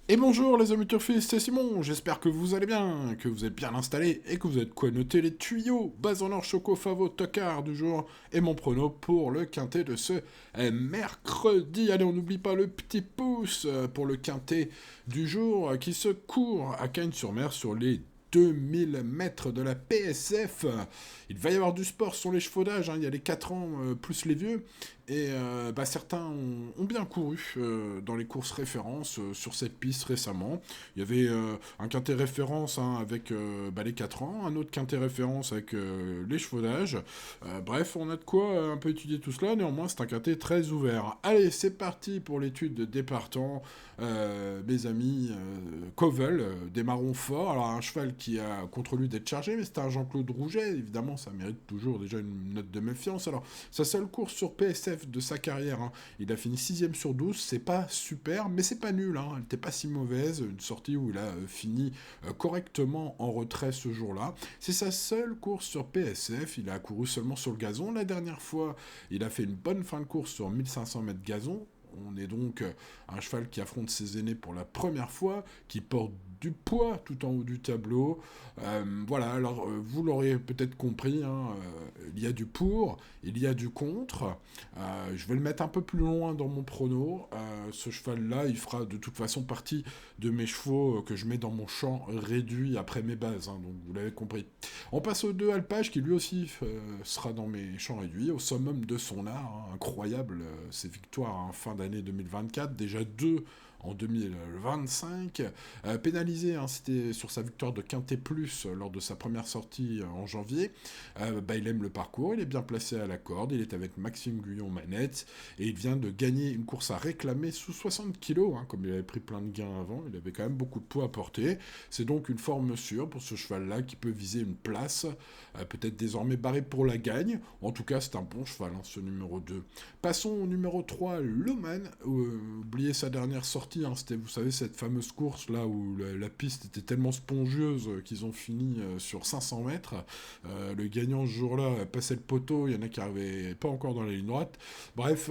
Et bonjour les amis turfistes, c'est Simon, j'espère que vous allez bien, que vous êtes bien installés et que vous êtes quoi noter les tuyaux. Bas en or choco favo tocard du jour et mon prono pour le quintet de ce mercredi. Allez, on n'oublie pas le petit pouce pour le quintet du jour qui se court à Cagnes-sur-Mer sur les 2000 mètres de la PSF. Il va y avoir du sport sur l'échafaudage, hein. Il y a les 4 ans plus les vieux. Et certains ont bien couru dans les courses références sur cette piste récemment. Il y avait un quintet référence hein, avec les 4 ans, un autre quintet référence avec l'échevaudage. Bref, on a de quoi un peu étudier tout cela. Néanmoins, c'est un quintet très ouvert. Allez, c'est parti pour l'étude des partants. Mes amis, Covel, démarrons fort. Alors, un cheval qui a contre lui d'être chargé, mais c'était un Jean-Claude Rouget. Évidemment, ça mérite toujours déjà une note de méfiance. Alors, sa seule course sur PSF de sa carrière, hein. Il a fini 6ème sur 12, c'est pas super, mais c'est pas nul, hein. Elle était pas si mauvaise, une sortie où il a fini correctement en retrait ce jour-là. C'est sa seule course sur PSF, il a couru seulement sur le gazon. La dernière fois, il a fait une bonne fin de course sur 1500 mètres gazon. On est donc un cheval qui affronte ses aînés pour la première fois, qui porte du poids tout en haut du tableau. Voilà, alors vous l'aurez peut-être compris, hein, il y a du pour, il y a du contre. Je vais le mettre un peu plus loin dans mon prono. Ce cheval-là, il fera de toute façon partie de mes chevaux que je mets dans mon champ réduit après mes bases, hein, donc vous l'avez compris. On passe au 2 Alpage qui lui aussi sera dans mes champs réduits, au summum de son art, hein, incroyable ses victoires en fin d'année 2024, déjà deux en 2025. Pénalisé, hein, c'était sur sa victoire de Quintet Plus lors de sa première sortie en janvier. Il aime le parcours, il est bien placé à la corde, il est avec Maxime Guyon manette, et il vient de gagner une course à réclamer sous 60 kg, hein, comme il avait pris plein de gains avant, il avait quand même beaucoup de poids à porter. C'est donc une forme sûre pour ce cheval-là qui peut viser une place, peut-être désormais barré pour la gagne. En tout cas, c'est un bon cheval, hein, ce numéro 2. Passons au numéro 3, Loman. Oubliez sa dernière sortie, hein, c'était, vous savez, cette fameuse course là où la piste était tellement spongieuse qu'ils ont fini sur 500 mètres. Le gagnant ce jour-là passait le poteau, il y en a qui n'arrivaient pas encore dans la ligne droite. Bref,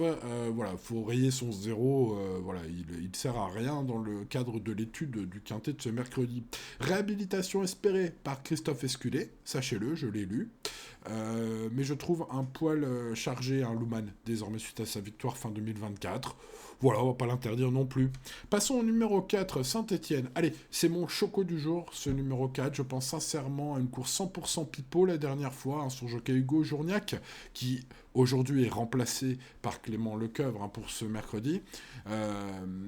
voilà, faut rayer son zéro. Voilà, il sert à rien dans le cadre de l'étude du quintet de ce mercredi. Réhabilitation espérée par Christophe Escudé, sachez-le, je l'ai lu. Mais je trouve un poil chargé, un Luman, désormais suite à sa victoire fin 2024. Voilà, on va pas l'interdire non plus. Passons au numéro 4, Saint-Etienne. Allez, c'est mon choco du jour, ce numéro 4. Je pense sincèrement à une course 100% pipeau la dernière fois, hein, son jockey Hugo Journiac, qui aujourd'hui est remplacé par Clément Lecoeuvre hein, pour ce mercredi,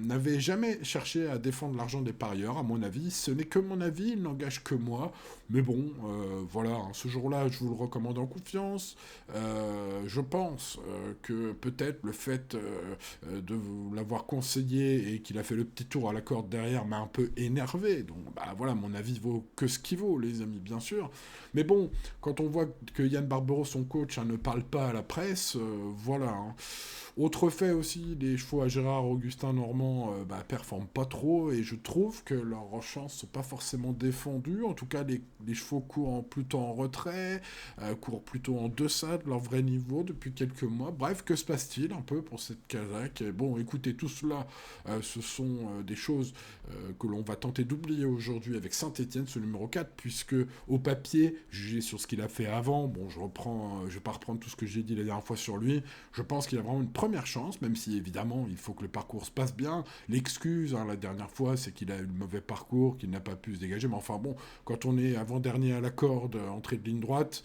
n'avait jamais cherché à défendre l'argent des parieurs, à mon avis. Ce n'est que mon avis, il n'engage que moi. Mais bon, voilà, hein, ce jour-là, je vous le recommande en confiance. Je pense que peut-être le fait de vous l'avoir conseillé et qu'il a fait le petit tour à la corde derrière m'a un peu énervé. Donc, voilà, mon avis vaut que ce qu'il vaut, les amis, bien sûr. Mais bon, quand on voit que Yann Barbero, son coach, hein, ne parle pas à la presse, voilà. Hein. Autre fait aussi, les chevaux à Gérard Augustin Normand performent pas trop et je trouve que leurs chances sont pas forcément défendues. En tout cas, les chevaux courent plutôt en retrait, courent plutôt en deçà de leur vrai niveau depuis quelques mois. Bref, que se passe-t-il un peu pour cette Kazakh? Bon, écoutez, tout cela, ce sont des choses que l'on va tenter d'oublier aujourd'hui avec Saint-Etienne, ce numéro 4, puisque au papier, jugé sur ce qu'il a fait avant, bon, je vais pas reprendre tout ce que j'ai dit la dernière fois sur lui, je pense qu'il a vraiment une première chance, même si évidemment il faut que le parcours se passe bien. L'excuse, hein, la dernière fois, c'est qu'il a eu le mauvais parcours, qu'il n'a pas pu se dégager, mais enfin bon, quand on est avant-dernier à la corde, entrée de ligne droite,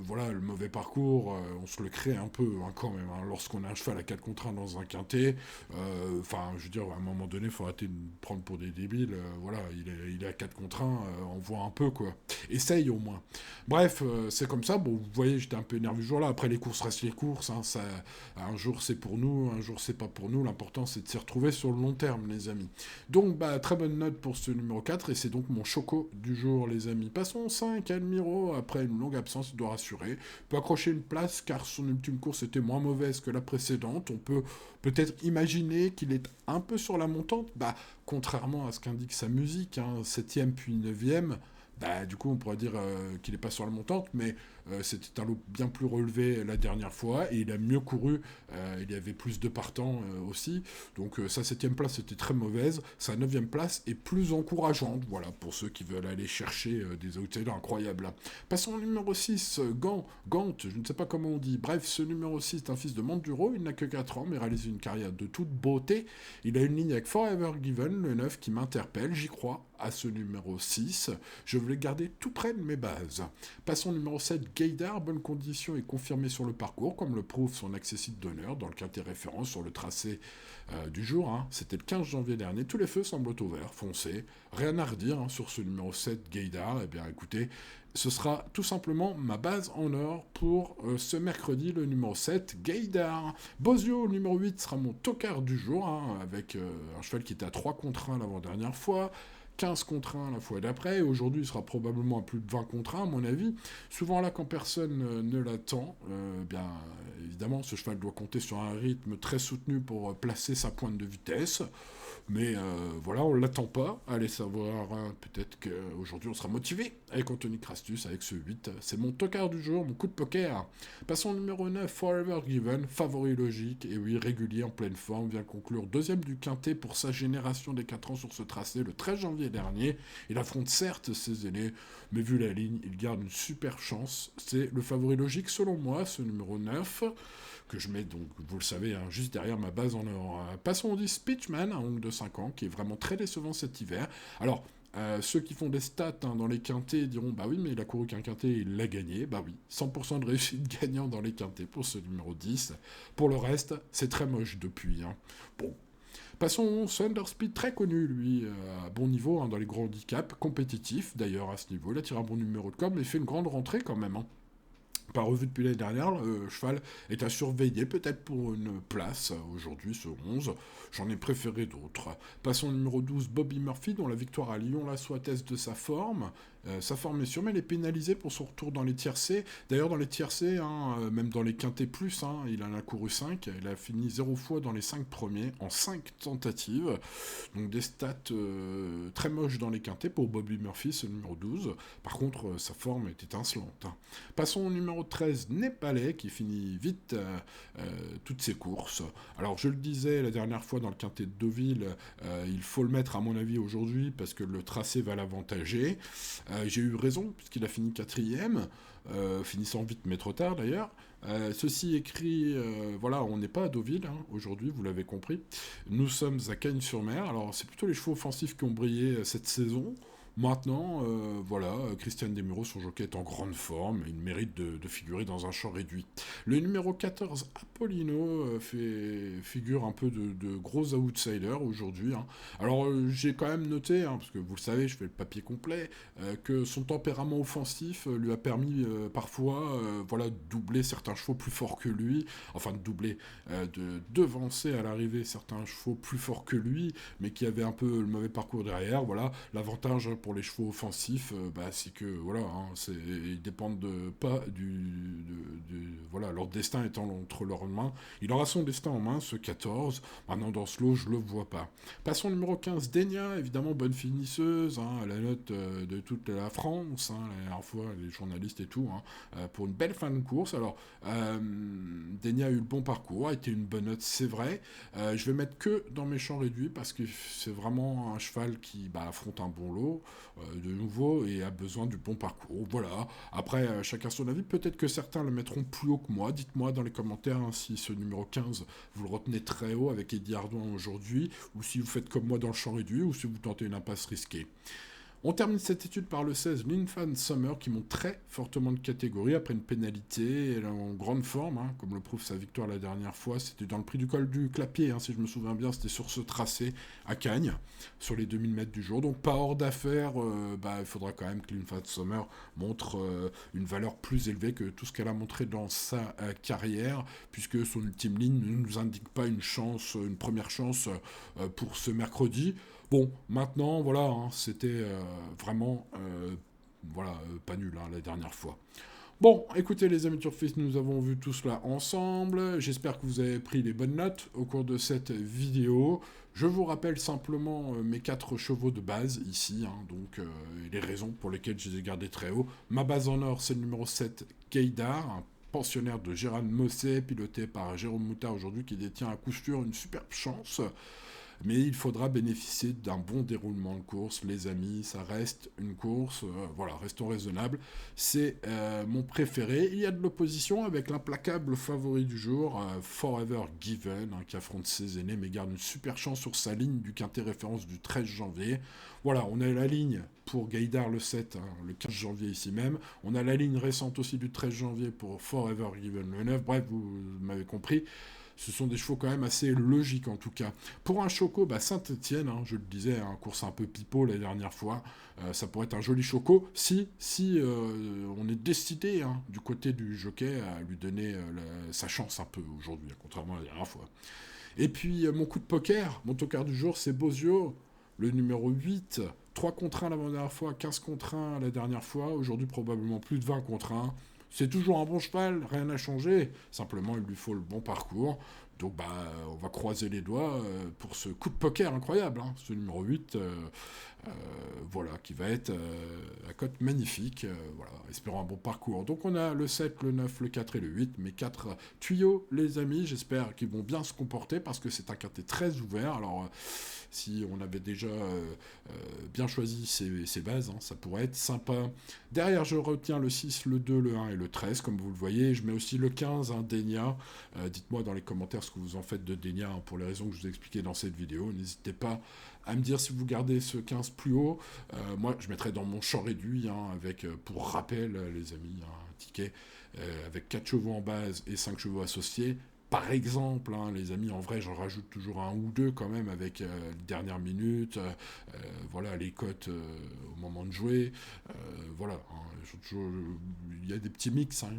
voilà, le mauvais parcours, on se le crée un peu hein, quand même, hein, lorsqu'on a un cheval à 4 contre 1 dans un quintet, enfin, je veux dire, à un moment donné, il faut arrêter de me prendre pour des débiles, voilà, il est à 4 contre 1, on voit un peu, quoi. Essaye au moins. Bref, c'est comme ça, bon, vous voyez, j'étais un peu énervé ce jour-là, après les courses restent les courses, hein, ça, un jour c'est pour nous, un jour c'est pas pour nous, l'important c'est de s'y retrouver sur le long terme, les amis. Donc, très bonne note pour ce numéro 4, et c'est donc mon choco du jour, les amis. Passons au 5, Admiro, après une longue absence, il doit rassurer, peut accrocher une place, car son ultime course était moins mauvaise que la précédente, on peut peut-être imaginer qu'il est un peu sur la montante, contrairement à ce qu'indique sa musique, hein, 7ème puis 9ème, du coup, on pourrait dire qu'il n'est pas sur la montante, mais C'était un lot bien plus relevé la dernière fois et il a mieux couru. Il y avait plus de partants aussi. Donc sa 7ème place était très mauvaise. Sa 9ème place est plus encourageante. Voilà, pour ceux qui veulent aller chercher des outsiders incroyables. Passons au numéro 6, Gant, je ne sais pas comment on dit. Bref, ce numéro 6 est un fils de Manduro. Il n'a que 4 ans, mais réalise une carrière de toute beauté. Il a une ligne avec Forever Given, le 9, qui m'interpelle. J'y crois à ce numéro 6. Je veux le garder tout près de mes bases. Passons au numéro 7, Gaydar. Bonne condition et confirmé sur le parcours, comme le prouve son accessible d'honneur dans le quintet référence sur le tracé du jour. C'était le 15 janvier dernier. Tous les feux semblent au vert, foncé. Rien à redire sur ce numéro 7, Gaydar. Eh bien, écoutez, ce sera tout simplement ma base en or pour ce mercredi, le numéro 7, Gaydar. Bozio, numéro 8, sera mon tocard du jour, avec un cheval qui était à 3 contre 1 l'avant-dernière fois. 15 contre 1 la fois d'après, aujourd'hui il sera probablement à plus de 20 contre 1 à mon avis. Souvent là, quand personne ne l'attend, bien évidemment ce cheval doit compter sur un rythme très soutenu pour placer sa pointe de vitesse. Mais voilà, on ne l'attend pas. Allez savoir, peut-être qu'aujourd'hui on sera motivé avec Anthony Crastus, avec ce 8. C'est mon tocard du jour, mon coup de poker. Passons au numéro 9, Forever Given, favori logique, et oui, régulier, en pleine forme, vient conclure deuxième du quintet pour sa génération des 4 ans sur ce tracé le 13 janvier dernier. Il affronte certes ses aînés, mais vu la ligne, il garde une super chance. C'est le favori logique selon moi, ce numéro 9. Que je mets donc, vous le savez, juste derrière ma base en or. Passons au 10, Speechman, un oncle de 5 ans, qui est vraiment très décevant cet hiver. Alors, ceux qui font des stats dans les quintets diront, bah oui, mais il a couru qu'un quintet, il l'a gagné. Bah oui, 100% de réussite gagnant dans les quintets pour ce numéro 10. Pour le reste, c'est très moche depuis. Bon. Passons au Thunderspeed, très connu, lui, à bon niveau, dans les grands handicaps, compétitif d'ailleurs à ce niveau. Il a tiré un bon numéro de com, mais fait une grande rentrée quand même. Pas revu depuis l'année dernière, le cheval est à surveiller, peut-être pour une place aujourd'hui, ce 11. J'en ai préféré d'autres. Passons au numéro 12, Bobby Murphy, dont la victoire à Lyon la soit test de sa forme. Sa forme est sûre, mais elle est pénalisée pour son retour dans les tiercés. D'ailleurs, dans les tiercés, même dans les quintés plus, il en a couru 5. Il a fini 0 fois dans les 5 premiers, en 5 tentatives. Donc des stats très moches dans les quintés pour Bobby Murphy, ce numéro 12. Par contre, sa forme est étincelante. Passons au numéro 13, Népalais, qui finit vite toutes ses courses. Alors, je le disais la dernière fois dans le quintet de Deauville, il faut le mettre à mon avis aujourd'hui parce que le tracé va l'avantager. J'ai eu raison, puisqu'il a fini 4ème, finissant vite mais trop tard d'ailleurs. Ceci écrit, voilà, on n'est pas à Deauville aujourd'hui, vous l'avez compris. Nous sommes à Cagnes-sur-Mer. Alors, c'est plutôt les chevaux offensifs qui ont brillé cette saison. Maintenant, voilà, Christian Desmureaux, son jockey est en grande forme, il mérite de figurer dans un champ réduit. Le numéro 14, Apollino, figure un peu de gros outsider aujourd'hui. Alors, j'ai quand même noté, parce que vous le savez, je fais le papier complet, que son tempérament offensif lui a permis parfois voilà, de doubler certains chevaux plus forts que lui, enfin de doubler, de devancer à l'arrivée certains chevaux plus forts que lui, mais qui avaient un peu le mauvais parcours derrière. Voilà, l'avantage pour les chevaux offensifs, c'est que voilà, ils dépendent pas voilà, leur destin étant entre leurs mains. Il aura son destin en main, ce 14. Maintenant, dans ce lot, je le vois pas. Passons au numéro 15, Denia, évidemment, bonne finisseuse, à la note de toute la France, la dernière fois, les journalistes et tout, pour une belle fin de course. Alors, Denia a eu le bon parcours, a été une bonne note, c'est vrai. Je vais mettre que dans mes champs réduits parce que c'est vraiment un cheval qui affronte un bon lot, de nouveau, et a besoin du bon parcours. Voilà. Après, chacun son avis. Peut-être que certains le mettront plus haut que moi. Dites-moi dans les commentaires si ce numéro 15, vous le retenez très haut avec Eddie Ardouin aujourd'hui, ou si vous faites comme moi dans le champ réduit, ou si vous tentez une impasse risquée. On termine cette étude par le 16, Linfan Summer, qui monte très fortement de catégorie après une pénalité. Elle est en grande forme, comme le prouve sa victoire la dernière fois. C'était dans le prix du col du Clapier, si je me souviens bien. C'était sur ce tracé à Cagnes, sur les 2000 mètres du jour. Donc pas hors d'affaire. Il faudra quand même que Linfan Summer montre une valeur plus élevée que tout ce qu'elle a montré dans sa carrière, puisque son ultime ligne ne nous indique pas une première chance pour ce mercredi. Bon, maintenant, voilà, c'était vraiment pas nul la dernière fois. Bon, écoutez les amis turfistes, nous avons vu tout cela ensemble. J'espère que vous avez pris les bonnes notes au cours de cette vidéo. Je vous rappelle simplement mes 4 chevaux de base ici, hein, donc et les raisons pour lesquelles je les ai gardés très haut. Ma base en or, c'est le numéro 7, Gaïdar, un pensionnaire de Gérard Mosset, piloté par Jérôme Moutard aujourd'hui, qui détient à coup sûr une superbe chance. Mais il faudra bénéficier d'un bon déroulement de course, les amis, ça reste une course, voilà, restons raisonnables. C'est mon préféré. Il y a de l'opposition avec l'implacable favori du jour, Forever Given, hein, qui affronte ses aînés, mais garde une super chance sur sa ligne du quintet référence du 13 janvier. Voilà, on a la ligne pour Gaïdar le 7, hein, le 15 janvier ici même. On a la ligne récente aussi du 13 janvier pour Forever Given le 9. Bref, vous m'avez compris. Ce sont des chevaux quand même assez logiques en tout cas. Pour un choco, Saint-Etienne, hein, je le disais, un course un peu pipeau la dernière fois, ça pourrait être un joli choco si on est décidé hein, du côté du jockey à lui donner sa chance un peu aujourd'hui, contrairement à la dernière fois. Et puis mon coup de poker, mon tocard du jour, c'est Bozio, le numéro 8, 3 contre 1 la dernière fois, 15 contre 1 la dernière fois, aujourd'hui probablement plus de 20 contre 1. C'est toujours un bon cheval, rien n'a changé. Simplement, il lui faut le bon parcours. Donc, on va croiser les doigts pour ce coup de poker incroyable. Hein, ce numéro 8, voilà, qui va être à cote magnifique. Voilà, espérons un bon parcours. Donc, on a le 7, le 9, le 4 et le 8. Mes 4 tuyaux, les amis. J'espère qu'ils vont bien se comporter parce que c'est un quintet très ouvert. Alors, si on avait déjà bien choisi ses bases, hein, ça pourrait être sympa. Derrière, je retiens le 6, le 2, le 1 et le 13, comme vous le voyez. Je mets aussi le 15, hein, Denia. Dites-moi dans les commentaires ce que vous en faites de Denia, hein, pour les raisons que je vous ai expliquées dans cette vidéo. N'hésitez pas à me dire si vous gardez ce 15 plus haut. Moi, je mettrai dans mon champ réduit, hein, avec, pour rappel, les amis, hein, un ticket avec 4 chevaux en base et 5 chevaux associés. Par exemple, hein, les amis, en vrai, j'en rajoute toujours un ou deux quand même avec les dernières minutes, voilà, les cotes au moment de jouer, voilà. Hein, il y a des petits mix hein,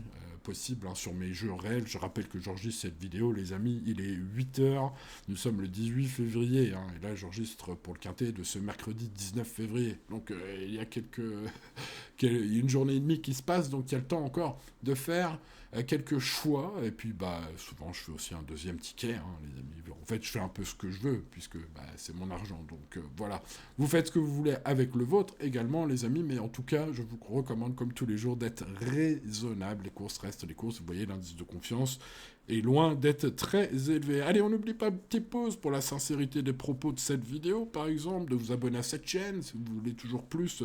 possibles hein, sur mes jeux réels. Je rappelle que j'enregistre cette vidéo, les amis, il est 8h, nous sommes le 18 février, hein, et là j'enregistre pour le quintet de ce mercredi 19 février. Donc il y a une journée et demie qui se passe, donc il y a le temps encore de faire quelques choix, et puis souvent je fais aussi un deuxième ticket, hein, les amis. En fait, je fais un peu ce que je veux, puisque c'est mon argent, donc voilà. Vous faites ce que vous voulez avec le vôtre également, les amis, mais en tout cas, je vous recommande, comme tous les jours, d'être raisonnable. Les courses restent les courses, vous voyez, l'indice de confiance est loin d'être très élevé. Allez, on n'oublie pas une petite pause pour la sincérité des propos de cette vidéo, par exemple, de vous abonner à cette chaîne, si vous voulez toujours plus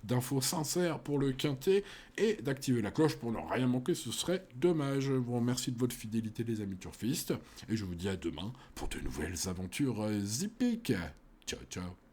d'infos sincères pour le quintet, et d'activer la cloche pour ne rien manquer, ce serait dommage. Je vous remercie de votre fidélité, les amis turfistes, et je vous dis à demain pour de nouvelles aventures hippiques. Ciao, ciao.